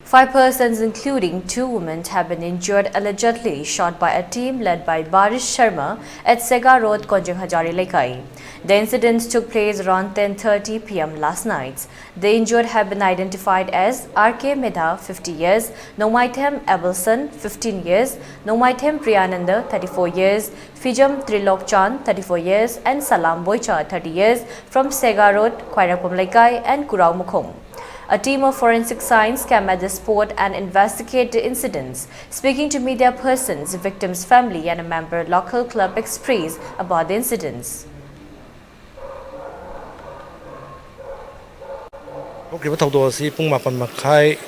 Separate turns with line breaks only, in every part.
5 persons, including 2 women, have been injured allegedly shot by a team led by Barish Sharma at Sega Road, Konjang Hajari Laikai. The incidents took place around 10:30 p.m. last night. The injured have been identified as R.K. Medha, 50 years, Nomaithem Abelson, 15 years, Nomaithem Priyananda, 34 years, Fijam Trilokchan, 34 years, and Salam Boicha, 30 years, from Sega Road, Kwairakum Laikai, and Kurau Mukhum. A team of forensic science came at the spot and investigated the incidents. Speaking to media persons, the victim's family and a member local club expressed about the incidents.
Okay, but how do I see Pungmapan Makai,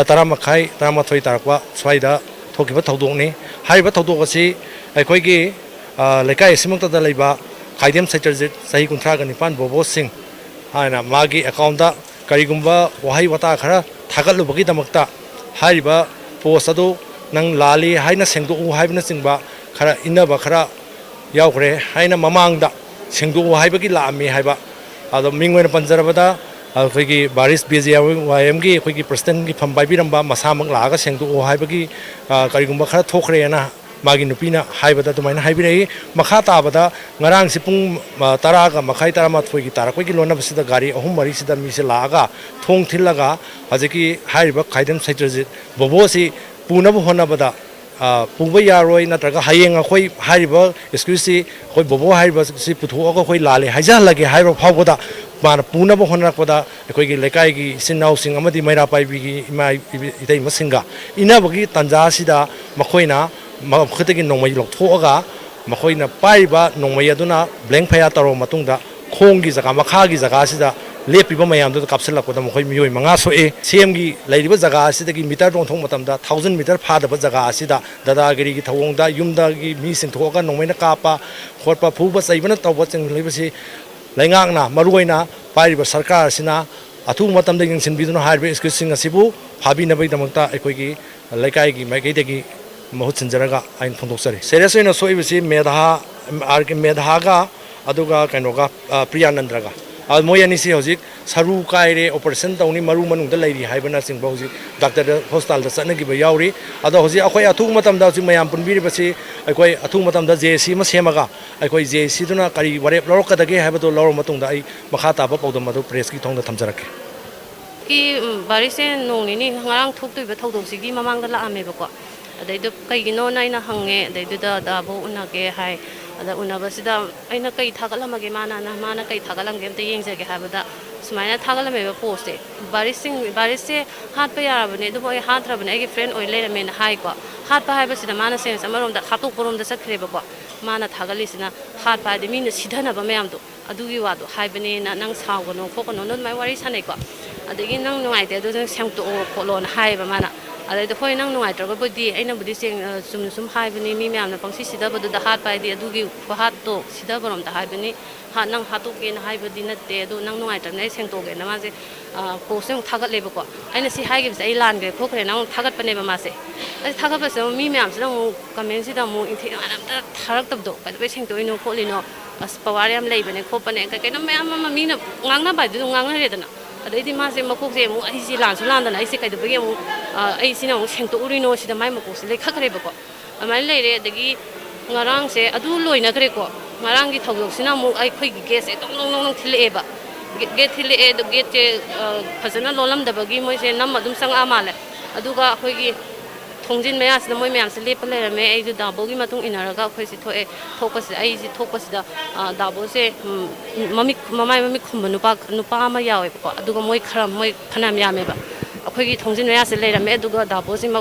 Taramakai, Taramatoi Tarakwa, Swida, talking about how do I Hi, but how do I see a Koigi, Lekai Simota the Leba, Kaidem Setchers, Sahi Kuntragan, Nipan, Bobo Singh, Hana Magi, Akonda. Karigumba, Wahi Watakara, Tagaluki Damakta, Hariba, Posado, Nang Lali, Haina Sengdu, Hivna Singba, Kara Inna Bakara, Yaukre, Haina Mamanga, Sengdu, Hibaki Lami, Hiba, Other Mingwen Panzarabada, Alfiki, Barish, BJYM, Quickie Preston, from Babiramba, Masamang Laga, Sengdu, Hibaki, Karigumba, Tokreana. Maginupina, Hibata to mine Hibiri, Makata Bada, Narang Sipung, Taraga, Makai Taramat for Gitara, Quickie Lona Sida Gari, Homarisida Miselaga, Tong Tilaga, Hazeki, Hiriba, Kaidem Citrus, Bobosi, Punabu Honabada, Pubaya Roy, Natraga, Hayang, a Hoi, Hiriba, excuse Hoi Bobo Hiriba, Siputu, Hoi Lali, Hazalagi, Hiro Pavoda, Mana Punabu Honapada, a Quickie Lekai, Sinau Singamati, Merapai, my Ite Masinga, Inabagi, Tanzasida, Makoina. Makutiki no may look toga, Makoina Paiba, no mayaduna, blank payataro matunda, Kongi Zaka, Makagi Zagasida, Lepiba Mayam to the Capsula with the Mokomi Mangaso E, CMG, Lady Zagasida, meter don't home matamda, 1,000 meter part of Zagasida, Dadagiri, Tawonda, Yumdagi, Miss Toga, no Mena Kappa, Horpa Pubas, even at what's in Liberty, Langana, Maruina, Paiba Sarkar Sina, Atu Matam the Sinbidon Highway, excusing a Sibu, Habina Bidamata, Equigi, Lekaigi, Magategi. Mahutsinjaraga ain phondokchari seriously no soibisi medha arke medhaga aduga kainoga priyanandraga moyani si hojik saru kaire operation tawni maru manung da leiri haibana sing hojik doctor hospital da sanna gi ba yauri ado hojik akhoi athu matam da hojik mayam punbiri basi akhoi athu matam da jc ma semaga akhoi jc duna kari warep lorok da ge haibado loro matung da ai makha ta ba pawdam madu press ki thong da thamjarake
ki barise nongni ni ngarang thuk tui ba thodok sigi mamang da la ame ba ko they do Kaino Nina Hange, they do the Dabo Unage High, the Unabasida, Aina Kai Tagalamagimana, Mana Kai Tagalang, the Yings Habada, Smina Tagalame posted. Barise, hard pay the boy hard of an egg friend or later men high go. Hard by Habas in the Mana Saints, among the Hatu Purum the Sacrebo, Mana Tagalisina, hard by the means Sidana Bamando, Adugiwado, Hibane, Nang Sao, no Cocono, not my worries, Haneco. At the inn, no idea doesn't sound to all Colon High Bamana. The point no I drove a body, I know this some high me and the Ponsi Sidaba, the hard by the Adugi for hot dog, Sidaba on the Hibani, Hanang Hatu in high dinner, they do no I don't know, and Namazi, posting Tagat labor. I see high gives a land, the cook and now Tagat Paneva Masi. I talk about some memes, no comments it on moving Tarak of dog, but wishing to know Polino, a Spavarium labor and Copenhagen, I can't mean Nanga by doing Nanga. They demand a Mako, easy lands, London, I see at the beginning, I see no Shanto Urino, the Mamacos, like Kakarebo. And my lady, the Gi Narang say, Adulo in a Greco, Marangi Togo, Sinamo, I quick guess it, no, till ever. Get till the get Pasana Lolam, the Bagimo, and Namadum Sang Amale, Aduga, Hogi, Tongjin Mayas, the Moyam, Sleep, may do double Matung in a Raga, Focus, easy Tocus, the double say, Mammy Manupa, Nupama Yaw, Aduga Moy Kram, Moy Panam Yameba. A quick Tongjin Mayas, later Meduga, doubles in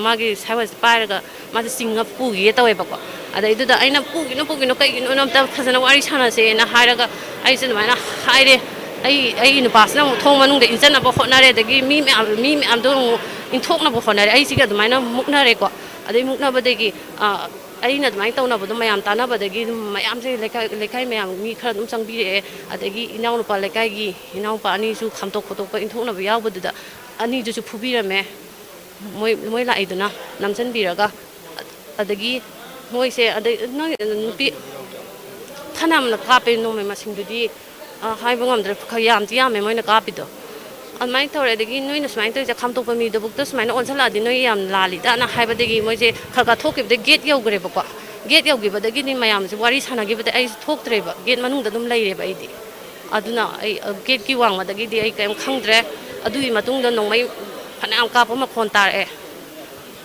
Maggie's Havas Paraga, Mother sing up Poogie, yet away. They do the Aina Poogie, no Poogie, no Poogie, no Cousin Warishana say, and a Hiraga, I said, Mana Hide. I in the past now told Manu the incentive of Honare, they give me, I'm doing in talking about Honare. I see the minor Muknareco. They Muknabadegi. I not my town of the Mayantana, but they give my arms like I may have me cut some be at the Inaupa like I give Inaupa, I need to come to Kotoka in tone of Yabud. I need to Pubira me. Moila Iduna, Namsen Biraga. At the Gi, Moise, at the Tanam the carpet no me must do. Hai bangam dre khayam tiya me moina kapi do ꯑꯗꯨꯃꯥꯏꯅ ꯇꯧꯔꯦ ꯑꯗꯒꯤ ꯅꯣꯏꯅ ꯁꯨꯃꯥꯏꯅ ꯇꯧꯔꯤꯁꯦ ꯈꯥꯝꯇꯣꯛꯄ ꯃꯤꯗꯨꯕꯨꯛꯇ ꯁꯨꯃꯥꯏꯅ ꯑꯣꯟꯁꯜꯂꯛꯑꯗꯤ ꯅꯣꯏ ꯌꯥꯝ ꯂꯥꯜꯂꯤꯗꯅ ꯍꯥꯏꯕꯗꯒꯤ ꯃꯣꯏꯁꯦ ꯈꯔ ꯈꯔ ꯊꯣꯛꯈꯤꯕꯗ ꯒꯦꯠ ꯌꯧꯈ꯭ꯔꯦꯕꯀꯣ ꯒꯦꯠ ꯌꯧꯈꯤꯕꯗꯒꯤꯗꯤ ꯃꯌꯥꯝꯁꯦ ꯋꯥꯔꯤ ꯁꯥꯟꯅꯈꯤꯕꯗ ꯑꯩꯁꯦ ꯊꯣꯛꯇ꯭ꯔꯦꯕ ꯒꯦꯠ ꯃꯅꯨꯡꯗ ꯑꯗꯨꯝ ꯂꯩꯔꯦꯕ ꯑꯩꯗꯤ ꯑꯗꯨꯅ ꯑꯩ ꯒꯦꯠꯀꯤ ꯋꯥꯡꯃꯗꯒꯤꯗꯤ ꯑꯩ ꯀꯔꯤꯝ ꯈꯪꯗ꯭ꯔꯦ ꯑꯗꯨꯒꯤ ꯃꯇꯨꯡꯗ ꯅꯣꯡꯃꯩ ꯐꯅꯌꯥꯝ ꯀꯥꯞꯄ ꯃꯈꯣꯟ ꯇꯥꯔꯛꯑꯦ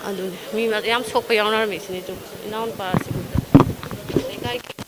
ꯑꯗꯨꯅꯤ ꯃꯤ ꯌꯥꯝ ꯁꯣꯛꯄ ꯌꯥꯎꯅꯔꯝꯃꯤ ꯁꯤꯅꯤ ꯏꯅꯥꯎꯅꯨꯄꯥ ꯑꯁꯤꯕꯨꯗ ꯂꯩꯀꯥꯏꯒꯤ